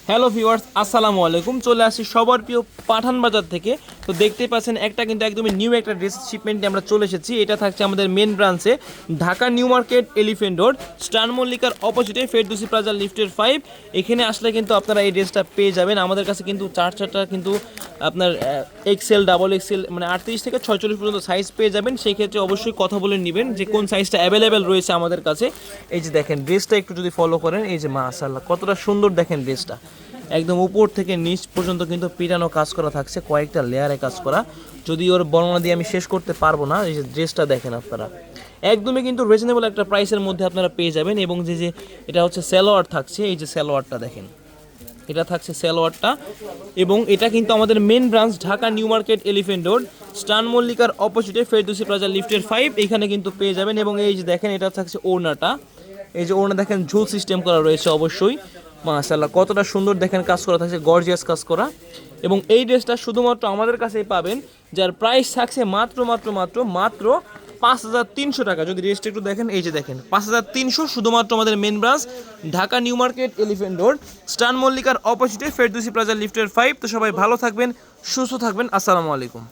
Hello viewers, আসসালামু আলাইকুম। চলে আসছি সবার প্রিয় পাঠান বাজার থেকে। তো দেখতেই পাচ্ছেন একটা কিন্তু একদমই নিউ একটা ড্রেস শিপমেন্টে আমরা চলে এসেছি। এটা থাকছে আমাদের মেন ব্রাঞ্চে, Dhaka new market, elephant road, star মল্লিকার অপোজিটে, ফেরদৌসি প্লাজা লিফটের 5। এখানে আসলে কিন্তু আপনারা এই ড্রেসটা পেয়ে যাবেন। আমাদের কাছে কিন্তু চারটা কিন্তু আপনার এক্সেল, ডাবল এক্সেল, মানে 38 থেকে 46 পর্যন্ত সাইজ পেয়ে যাবেন। সেই ক্ষেত্রে অবশ্যই কথা বলে নেবেন যে কোন সাইজটা অ্যাভেলেবেল রয়েছে আমাদের কাছে। এই যে দেখেন ড্রেসটা একটু যদি ফলো করেন, এই যে মাশাআল্লাহ কতটা সুন্দর দেখেন ড্রেসটা। একদম উপর থেকে নিচ পর্যন্ত কিন্তু পিটানো কাজ করা থাকছে, কয়েকটা লেয়ারে কাজ করা। যদি ওর বর্ণনা দিয়ে আমি শেষ করতে পারবো না। এই যে ড্রেসটা দেখেন আপনারা, একদমই কিন্তু রিজনেবল একটা প্রাইসের মধ্যে আপনারা পেয়ে যাবেন। এবং যে এটা হচ্ছে সালোয়ার থাকছে, এই যে সালোয়ারটা দেখেন, এটা থাকছে সালোয়ারটা। এবং এটা কিন্তু আমাদের main branch Dhaka new market, elephant road, star মল্লিকার অপোজিটে, ফেরদৌসি প্লাজা লিফটের 5 এখানে কিন্তু পেয়ে যাবেন। এবং এই যে দেখেন এটা থাকছে ওড়নাটা, এই যে ওড়না দেখেন ঝুল সিস্টেম করা রয়েছে অবশ্যই। মাশাআল্লাহ কতটা সুন্দর দেখেন কাজ করা থাকছে, গর্জিয়াস কাজ করা। এবং এই ড্রেসটা শুধুমাত্র আমাদের কাছেই পাবেন, যার প্রাইস থাকছে মাত্র মাত্র মাত্র মাত্র 5300 টাকা। যদি ড্রেসটা একটু দেখেন, এই যে দেখেন 5300, শুধুমাত্র আমাদের main branch Dhaka new market, elephant road, star মল্লিকার অপোজিটে, ফেরদৌসি প্লাজা লিফটের 5। তো সবাই ভালো থাকবেন, সুস্থ থাকবেন, আসসালামু আলাইকুম।